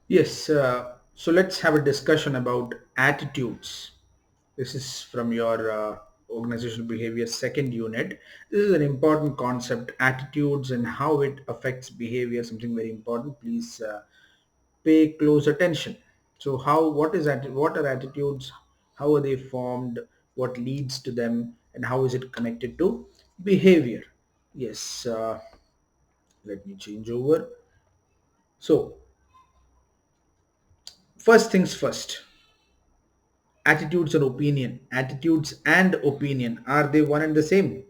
Yes, so let's have a discussion about attitudes. This is from your organizational behavior second unit. This is an important concept, attitudes and how it affects behavior, something very important. Please pay close attention. So what are attitudes? How are they formed? What leads to them? And how is it connected to behavior? Yes, let me change over. So first things first, attitudes and opinion, are they one and the same?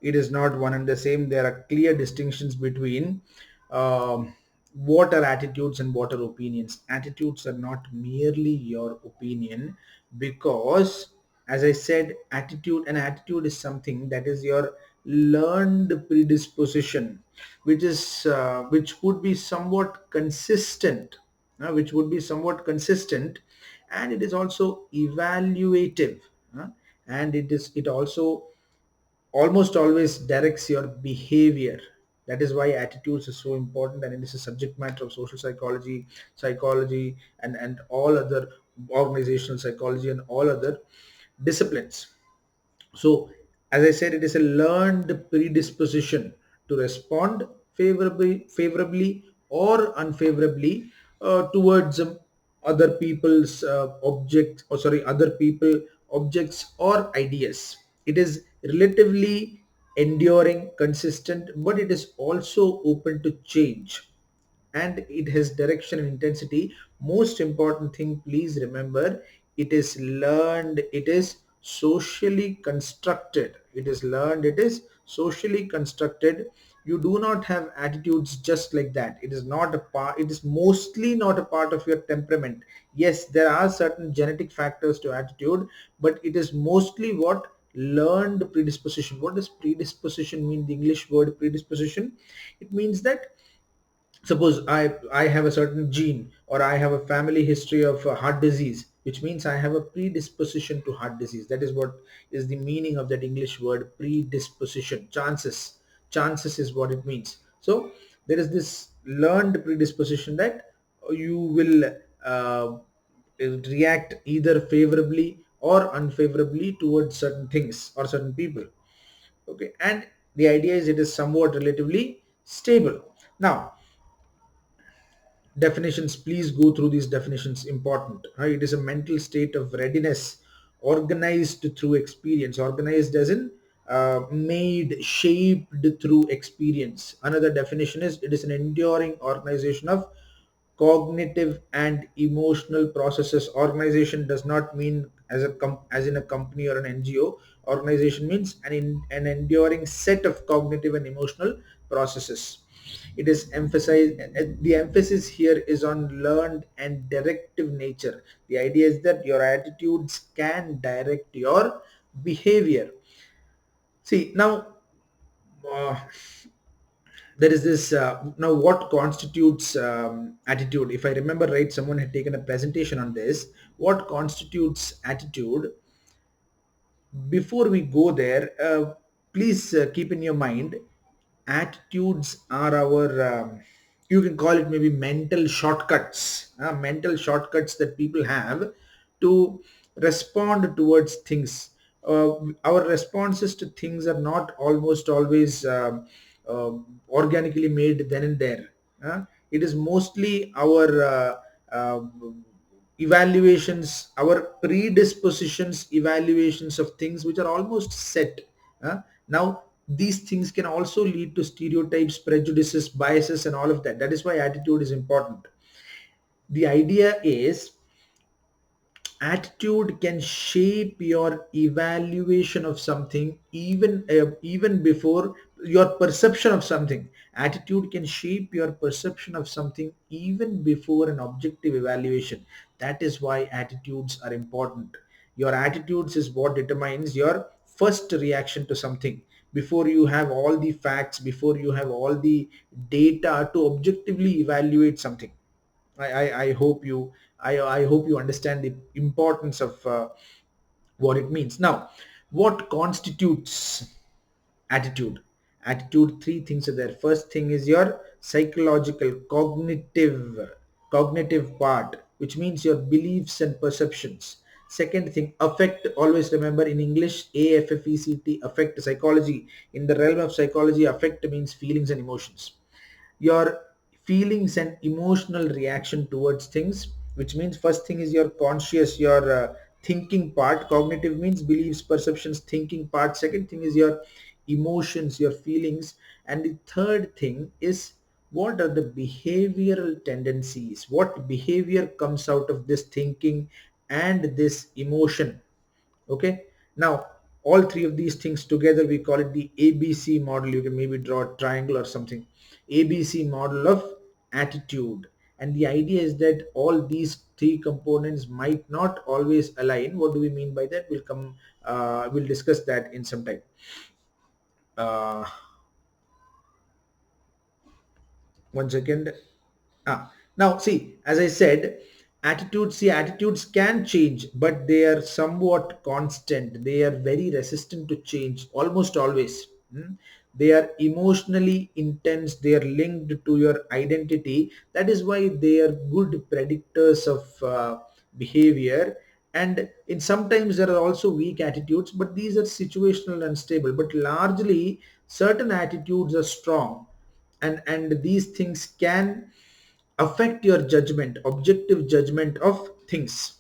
It is not one and the same. There are clear distinctions between what are attitudes and what are opinions. Attitudes are not merely your opinion, because as I said, attitude is something that is your learned predisposition, which would be somewhat consistent, and it is also evaluative, uh, and it also almost always directs your behavior. That is why attitudes is so important, and it is a subject matter of social psychology, and all other organizational psychology and all other disciplines. So, as I said, it is a learned predisposition to respond favorably or unfavorably towards other people's other people, objects, or ideas. It is relatively enduring, consistent, but it is also open to change, and it has direction and intensity. Most important thing, please remember, it is learned, it is socially constructed. It is learned, it is socially constructed. You do not have attitudes just like that. It is not a part, it is mostly not a part of your temperament. Yes, there are certain genetic factors to attitude, but it is mostly what learned predisposition. What does predisposition mean? The English word predisposition, it means that, suppose I have a certain gene, or I have a family history of heart disease, which means I have a predisposition to heart disease. That is what is the meaning of that English word predisposition. Chances is what it means. So there is this learned predisposition that you will react either favorably or unfavorably towards certain things or certain people. Okay, and the idea is it is somewhat relatively stable. Now, definitions, please go through these definitions, important. It is a mental state of readiness, organized through experience. Organized as in made, shaped through experience. Another definition is it is an enduring organization of cognitive and emotional processes. Organization does not mean as in a company or an NGO. Organization means an enduring set of cognitive and emotional processes. It is emphasized, the emphasis here is on learned and directive nature. The idea is that your attitudes can direct your behavior. See, now, uh, there is this now what constitutes attitude. If I remember right, someone had taken a presentation on this. What constitutes attitude? Before we go there, please keep in your mind, attitudes are our you can call it maybe mental shortcuts that people have to respond towards things. Our responses to things are not almost always organically made then and there. It is mostly our uh, evaluations, our predispositions, evaluations of things which are almost set. Now, these things can also lead to stereotypes, prejudices, biases, and all of that. That is why attitude is important. The idea is attitude can shape your evaluation of something, even before your perception of something. Attitude can shape your perception of something even before an objective evaluation. That is why attitudes are important. Your attitudes is what determines your first reaction to something, before you have all the facts, before you have all the data to objectively evaluate something. I hope I hope you understand the importance of what it means. Now, what constitutes attitude? Attitude, three things are there. First thing is your psychological, cognitive. cognitive part, which means your beliefs and perceptions. Second thing, affect. Always remember, in English, AFFECT, affect, psychology. In the realm of psychology, affect means feelings and emotions. Your feelings and emotional reaction towards things, which means first thing is your conscious, your thinking part. Cognitive means beliefs, perceptions, thinking part. Second thing is your emotions, your feelings. And the third thing is, what are the behavioral tendencies, what behavior comes out of this thinking and this emotion. Okay, now all three of these things together, we call it the ABC model. You can maybe draw a triangle or something. ABC model of attitude. And the idea is that all these three components might not always align. What do we mean by that? We'll discuss that in some time. uh, 1 second. Now, see, as I said, attitudes can change, but they are somewhat constant. They are very resistant to change, almost always. They are emotionally intense. They are linked to your identity. That is why they are good predictors of behavior. And in sometimes there are also weak attitudes, but these are situational and stable. But largely, certain attitudes are strong, and these things can affect your judgment, objective judgment of things.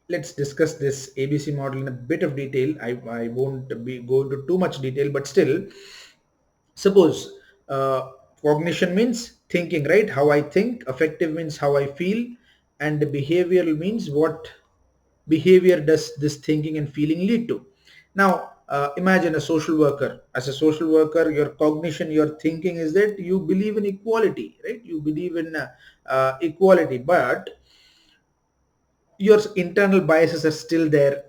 Let's discuss this ABC model in a bit of detail. I won't be go into too much detail, but still, suppose cognition means thinking, right? How I think. Affective means how I feel. And behavioral means what behavior does this thinking and feeling lead to. Now, imagine a social worker. As a social worker, your cognition, your thinking is that you believe in equality, right? You believe in equality, but your internal biases are still there.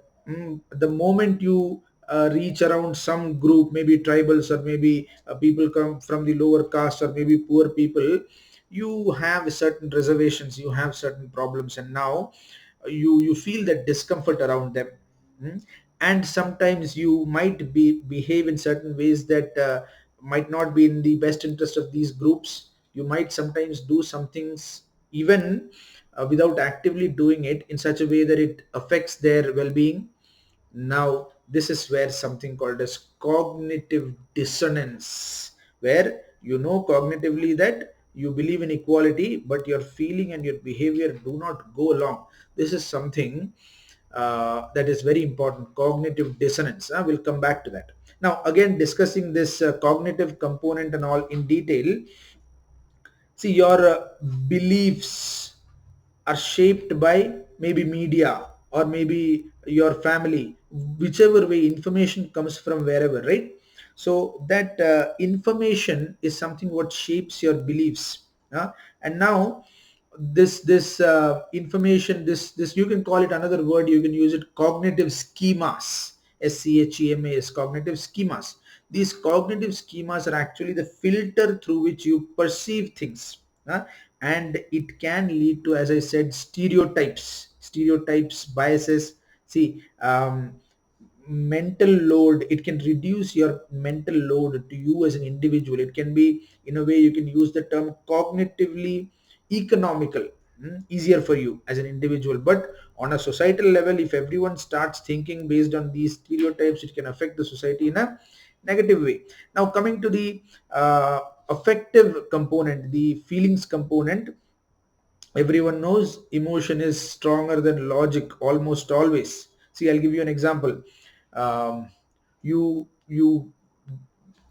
The moment you reach around some group, maybe tribals, or maybe people come from the lower caste, or maybe poor people, you have certain reservations, you have certain problems, and now you feel that discomfort around them. Mm. And sometimes you might behave in certain ways that might not be in the best interest of these groups. You might sometimes do some things even without actively doing it in such a way that it affects their well-being. Now this is where something called as cognitive dissonance, where you know cognitively that you believe in equality, but your feeling and your behavior do not go along. This is something that is very important, cognitive dissonance. We'll come back to that. Now, again, discussing this cognitive component and all in detail. See, your beliefs are shaped by maybe media or maybe your family, whichever way information comes from, wherever, right? So that information is something what shapes your beliefs. And now this information, this you can call it another word, you can use it, cognitive schemas. SCHEMAS, cognitive schemas. These cognitive schemas are actually the filter through which you perceive things. And it can lead to, as I said, stereotypes, biases. See, mental load, it can reduce your mental load to you as an individual. It can be, in a way, you can use the term cognitively economical, easier for you as an individual. But on a societal level, if everyone starts thinking based on these stereotypes, it can affect the society in a negative way. Now, coming to the affective component, the feelings component. Everyone knows emotion is stronger than logic almost always. See, I'll give you an example. You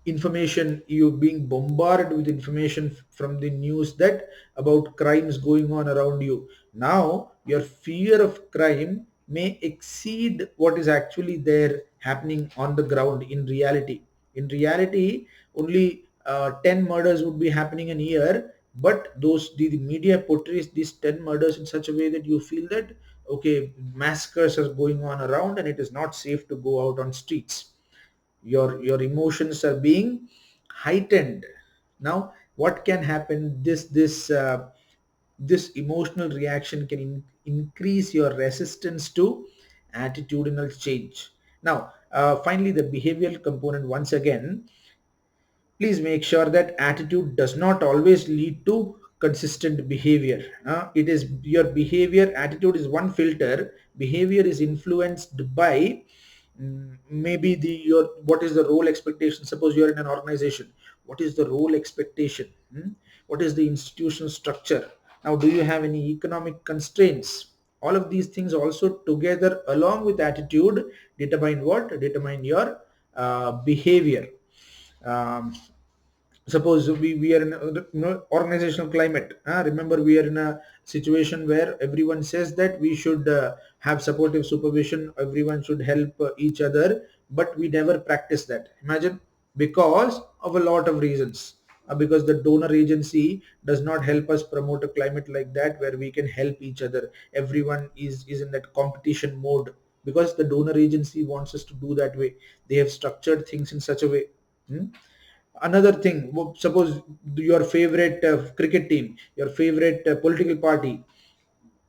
information, you being bombarded with information from the news that about crimes going on around you. Now your fear of crime may exceed what is actually there happening on the ground. In reality only 10 murders would be happening in a year, but the media portrays these 10 murders in such a way that you feel that, okay, massacres are going on around and it is not safe to go out on streets. Your emotions are being heightened. Now what can happen, this emotional reaction can increase your resistance to attitudinal change. Now, finally, the behavioral component. Once again, please make sure that attitude does not always lead to consistent behavior. It is your behavior. Attitude is one filter. Behavior is influenced by maybe the your what is the role expectation. Suppose you are in an organization, what is the role expectation? What is the institutional structure? Now, do you have any economic constraints? All of these things also together along with attitude determine what? Determine your behavior. um, Suppose we are in a organizational climate. Remember, we are in a situation where everyone says that we should have supportive supervision, everyone should help each other, but we never practice that. Imagine, because of a lot of reasons. Because the donor agency does not help us promote a climate like that where we can help each other. Everyone is in that competition mode because the donor agency wants us to do that way. They have structured things in such a way. Another thing, suppose your favorite cricket team, your favorite political party,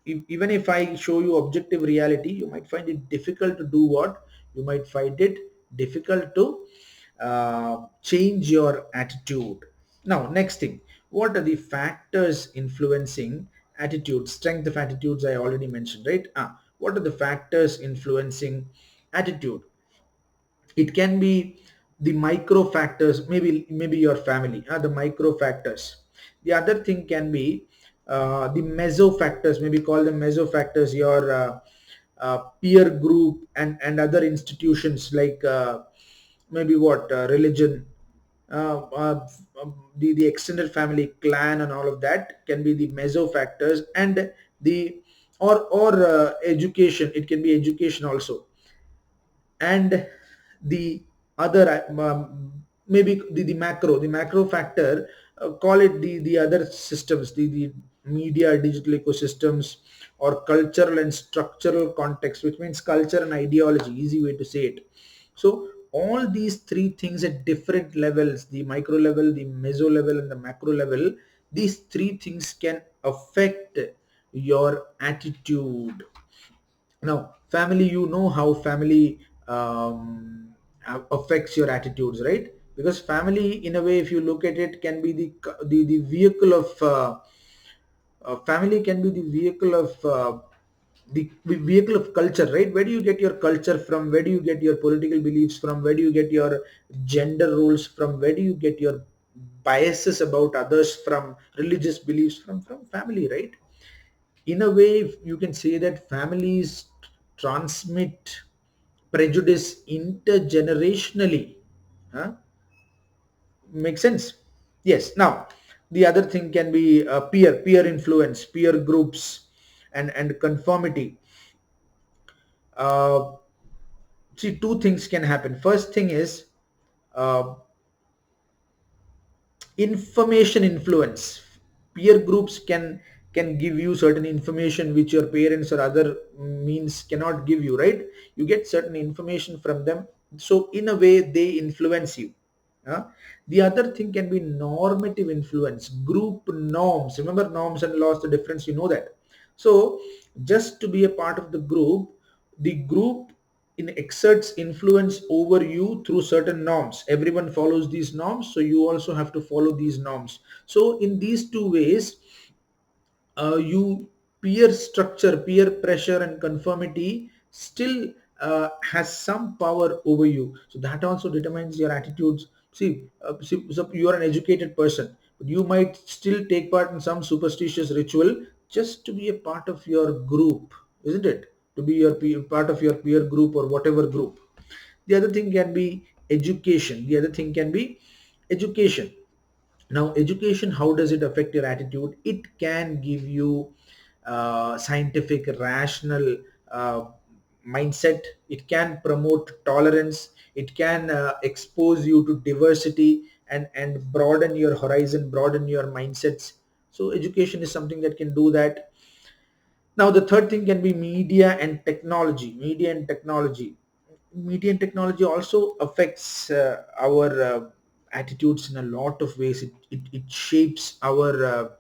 even if I show you objective reality, you might find it difficult to do what? You might find it difficult to change your attitude. Now, next thing, what are the factors influencing attitude? Strength of attitudes I already mentioned, right? What are the factors influencing attitude? It can be the micro factors, maybe your family, the micro factors. The other thing can be the meso factors, maybe call them meso factors, your peer group and other institutions like maybe what religion, the extended family, clan, and all of that can be the meso factors. And the or education, it can be education also. And the other maybe the macro factor, call it the other systems, the media, digital ecosystems, or cultural and structural context, which means culture and ideology, easy way to say it. So all these three things at different levels, the micro level, the meso level, and the macro level, these three things can affect your attitude. Now, family, you know how family affects your attitudes, right? Because family, in a way, if you look at it, can be the vehicle of family can be the vehicle of the vehicle of culture, right? Where do you get your culture from? Where do you get your political beliefs from? Where do you get your gender roles from? Where do you get your biases about others from? Religious beliefs from family, right? In a way, you can say that families transmit prejudice intergenerationally. Huh? Make sense? Yes. Now, the other thing can be peer influence, peer groups, and conformity. uh, See, two things can happen. First thing is uh, information influence. Peer groups can give you certain information which your parents or other means cannot give you, right? You get certain information from them, so in a way they influence you. uh, the other thing can be normative influence, group norms. Remember, norms and laws, the difference, you know that. So just to be a part of the group exerts influence over you through certain norms. Everyone follows these norms, so you also have to follow these norms. So in these two ways, you peer structure, peer pressure, and conformity still has some power over you. So that also determines your attitudes. See, so you are an educated person, but you might still take part in some superstitious ritual just to be a part of your group, isn't it? To be part of your peer group or whatever group. The other thing can be education. The other thing can be education. Now, education, how does it affect your attitude? It can give you scientific, rational mindset. It can promote tolerance. It can expose you to diversity and broaden your horizon, broaden your mindsets. So education is something that can do that. Now, the third thing can be media and technology. Media and technology also affects our attitudes in a lot of ways. It shapes our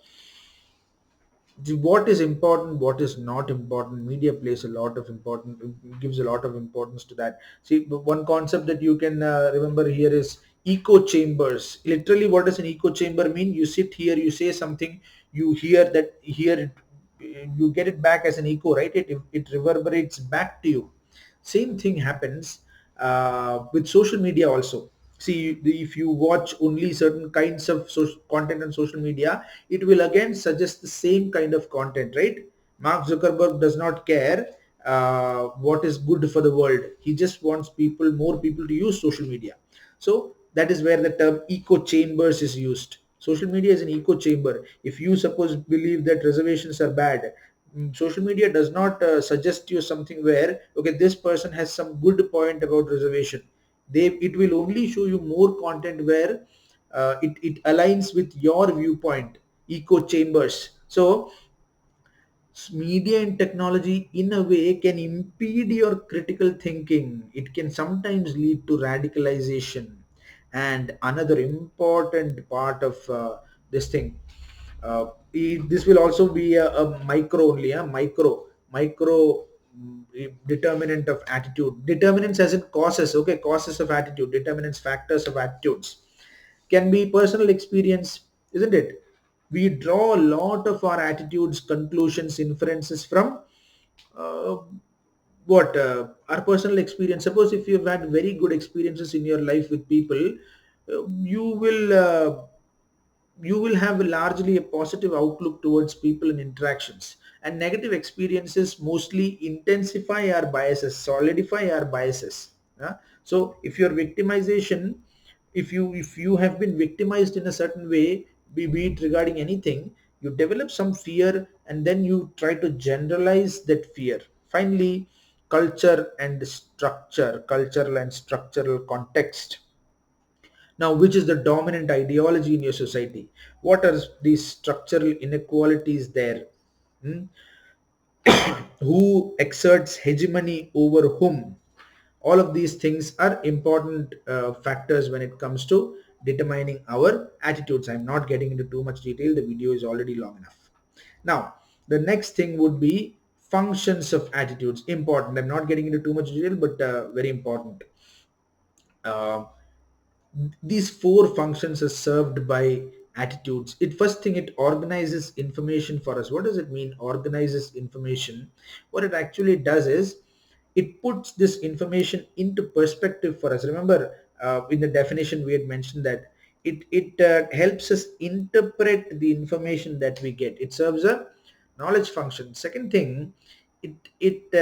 what is important, what is not important. Media plays a lot of important, gives a lot of importance to that. See, one concept that you can remember here is echo chambers. Literally, what does an echo chamber mean? You sit here, you say something, you hear that here you get it back as an echo, right? It reverberates back to you. Same thing happens with social media also. See, if you watch only certain kinds of social content on social media, it will again suggest the same kind of content, right? Mark Zuckerberg does not care what is good for the world. He just wants more people to use social media. So that is where the term echo chambers is used. Social media is an echo chamber. If you suppose believe that reservations are bad, social media does not suggest you something where, okay, this person has some good point about reservation. It will only show you more content where it aligns with your viewpoint. Echo chambers. So media and technology in a way can impede your critical thinking. It can sometimes lead to radicalization. And another important part of this thing, this will also be a micro only, a micro determinant of attitude. Determinants as in causes, okay, causes of attitude. Determinants, factors of attitudes, can be personal experience, isn't it? We draw a lot of our attitudes, conclusions, inferences from uh, what our personal experience. Suppose if you've had very good experiences in your life with people, you will have largely a positive outlook towards people and interactions, and negative experiences mostly intensify our biases, solidify our biases. Yeah? So if your victimization, if you have been victimized in a certain way, be it regarding anything, you develop some fear and then you try to generalize that fear. Finally, cultural and structural context. Now, which is the dominant ideology in your society? What are these structural inequalities there? Hmm? Who exerts hegemony over whom? All of these things are important factors when it comes to determining our attitudes. I'm not getting into too much detail. The video is already long enough. Now, the next thing would be functions of attitudes. Important. I'm not getting into too much detail, but very important. Uh, these four functions are served by attitudes. It first thing, it organizes information for us. What does it mean, organizes information? What it actually does is it puts this information into perspective for us. Remember, in the definition we had mentioned that it helps us interpret the information that we get. It serves a knowledge function. Second thing, it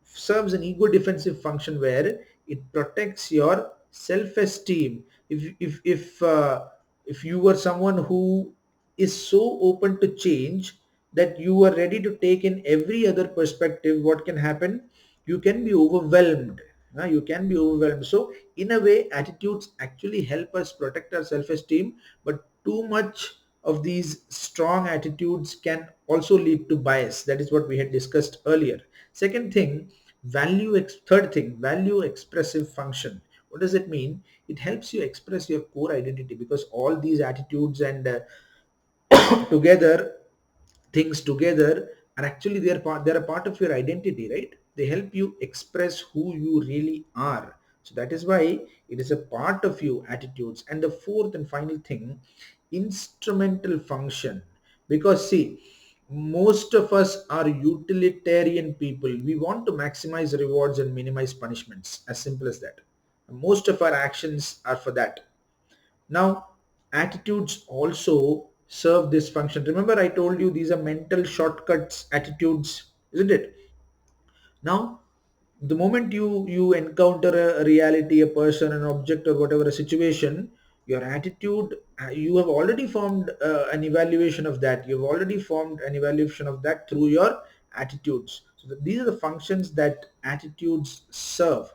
serves an ego defensive function where it protects your self-esteem. If you were someone who is so open to change that you are ready to take in every other perspective, what can happen? You can be overwhelmed. You can be overwhelmed. So in a way, attitudes actually help us protect our self-esteem, but too much of these strong attitudes can also lead to bias. That is what we had discussed earlier. Second thing, third thing, value expressive function. What does it mean? It helps you express your core identity, because all these attitudes and together things together are actually, they're a part of your identity, right? They help you express who you really are. So that is why it is a part of you, attitudes. And the fourth and final thing, instrumental function. Because see, most of us are utilitarian people. We want to maximize rewards and minimize punishments, as simple as that. Most of our actions are for that. Now, attitudes also serve this function. Remember, I told you these are mental shortcuts, attitudes, isn't it? Now, the moment you encounter a reality, a person, an object, or whatever a situation, your attitude, you have already formed an evaluation of that. You've already formed an evaluation of that through your attitudes. So these are the functions that attitudes serve.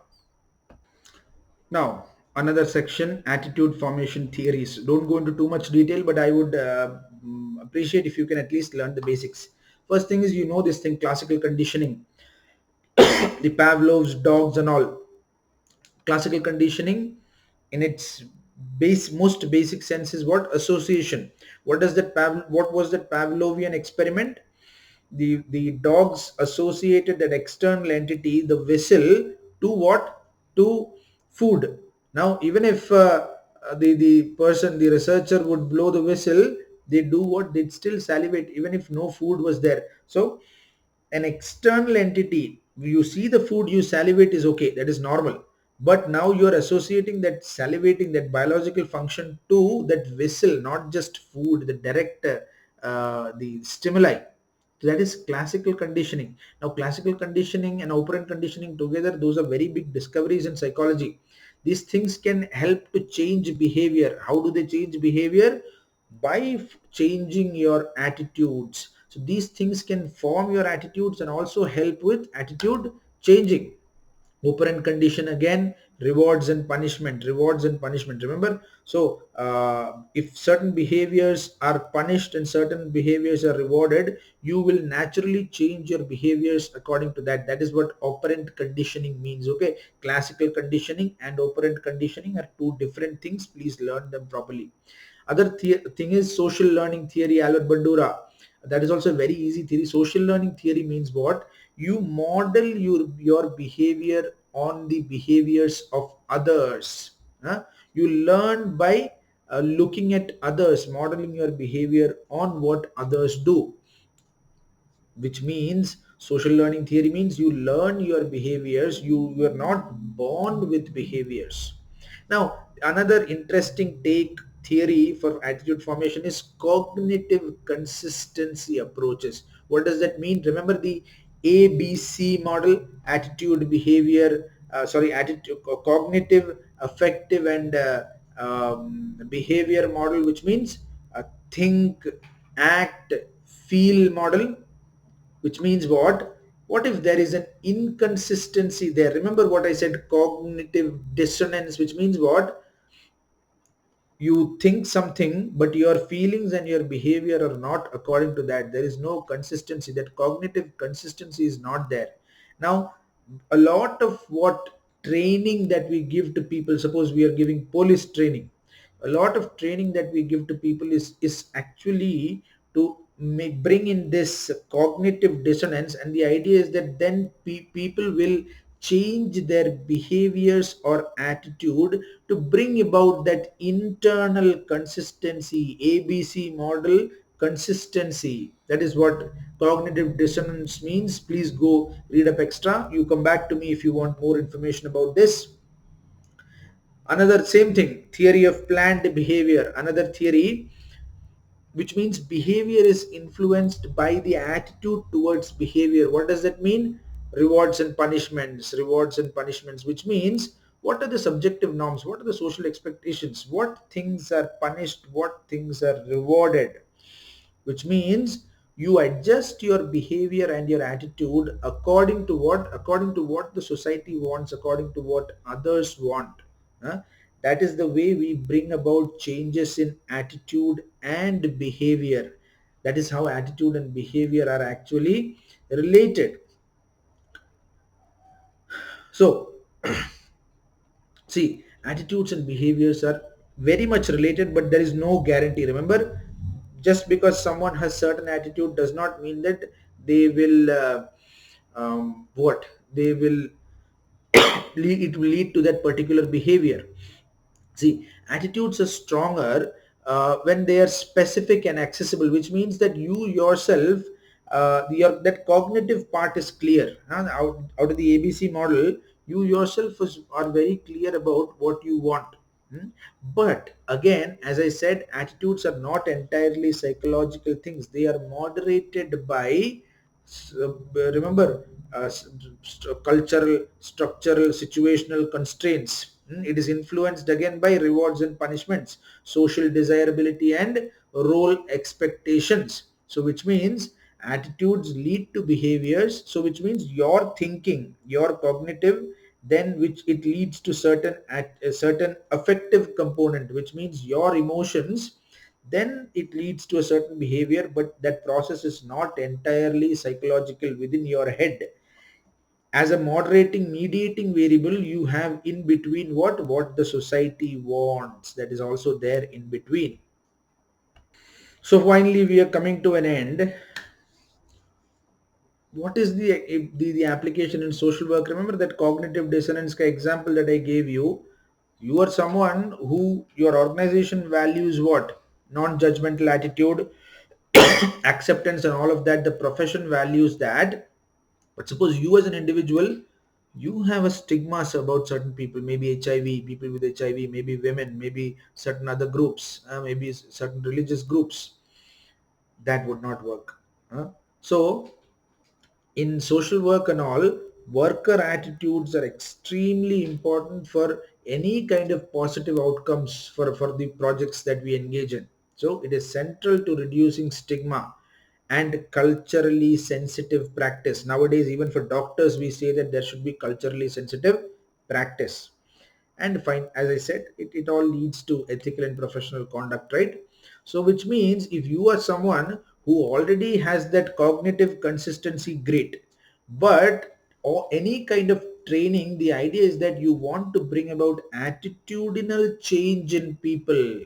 Now, another section, attitude formation theories. Don't go into too much detail, but I would appreciate if you can at least learn the basics. First thing is, this thing, classical conditioning, the Pavlov's dogs and all. Classical conditioning in its most basic sense is what? Association. What was that Pavlovian experiment? The dogs associated that external entity, the whistle, to what? To food. Now even if the researcher would blow the whistle, they do what? They still salivate even if no food was there. So an external entity, you see the food, you salivate, is okay, that is normal. But now you are associating that salivating, that biological function, to that vessel, not just food, the direct the stimuli. That is classical conditioning. Now classical conditioning and operant conditioning together, those are very big discoveries in psychology. These things can help to change behavior. How do they change behavior? By changing your attitudes. So these things can form your attitudes and also help with attitude changing. Operant condition again, rewards and punishment, remember. So if certain behaviors are punished and certain behaviors are rewarded, you will naturally change your behaviors according to that. That is what operant conditioning means. Okay, classical conditioning and operant conditioning are two different things. Please learn them properly. Other thing is social learning theory, Albert Bandura. That is also a very easy theory. Social learning theory means what? You model your behavior on the behaviors of others. huh? You learn by looking at others, modeling your behavior on what others do, which means social learning theory means you learn your behaviors. You are not born with behaviors. Now another interesting take theory for attitude formation is cognitive consistency approaches. What does that mean? Remember the ABC model: attitude, behavior, attitude, cognitive, affective, and behavior model, which means think, act, feel model. Which means what if there is an inconsistency there? Remember what I said, cognitive dissonance, which means what? You think something but your feelings and your behavior are not according to that. There is no consistency. That cognitive consistency is not there. Now a lot of what training that we give to people, suppose we are giving police training, a lot of training that we give to people is actually to bring in this cognitive dissonance. And the idea is that then people will change their behaviors or attitude to bring about that internal consistency. ABC model consistency, that is what cognitive dissonance means. Please go read up extra. You come back to me if you want more information about this. Another same thing, theory of planned behavior, another theory, which means behavior is influenced by the attitude towards behavior. What does that mean? Rewards and punishments, which means what are the subjective norms, what are the social expectations, what things are punished, what things are rewarded. Which means you adjust your behavior and your attitude according to what? According to what the society wants, according to what others want. Huh? That is the way we bring about changes in attitude and behavior. That is how attitude and behavior are actually related. So see, attitudes and behaviors are very much related, but there is no guarantee. Remember, just because someone has certain attitude does not mean that they will what they will it will lead to that particular behavior. See, attitudes are stronger when they are specific and accessible, which means that you yourself, that cognitive part is clear. Huh? Out of the ABC model, you yourself are very clear about what you want. Hmm? But again, as I said, attitudes are not entirely psychological things. They are moderated by, remember, cultural, structural, situational constraints. It is influenced again by rewards and punishments, social desirability, and role expectations. So which means attitudes lead to behaviors. So which means your thinking, your cognitive, then which it leads to a certain affective component, which means your emotions, then it leads to a certain behavior. But that process is not entirely psychological within your head. As a moderating mediating variable, you have in between what the society wants, that is also there in between. So finally we are coming to an end. What is the application in social work? Remember that cognitive dissonance example that I gave you. You are someone who your organization values what? non-judgmental attitude, acceptance and all of that. The profession values that. But suppose you as an individual, you have a stigmas about certain people, maybe HIV, people with HIV, maybe women, maybe certain other groups, maybe certain religious groups, that would not work. So in social work and all, worker attitudes are extremely important for any kind of positive outcomes for the projects that we engage in. So it is central to reducing stigma and culturally sensitive practice. Nowadays, even for doctors, we say that there should be culturally sensitive practice. And fine, as I said, it all leads to ethical and professional conduct, right? So which means if you are someone who already has that cognitive consistency, great. But or any kind of training, the idea is that you want to bring about attitudinal change in people.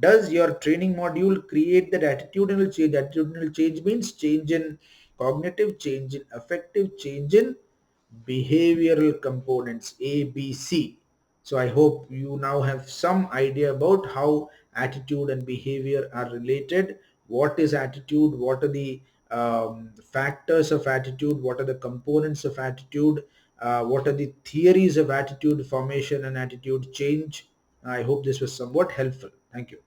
Does your training module create that attitudinal change? Attitudinal change means change in cognitive, change in affective, change in behavioral components, ABC. So I hope you now have some idea about how attitude and behavior are related. What is attitude? What are the factors of attitude? What are the components of attitude? What are the theories of attitude formation and attitude change? I hope this was somewhat helpful. Thank you.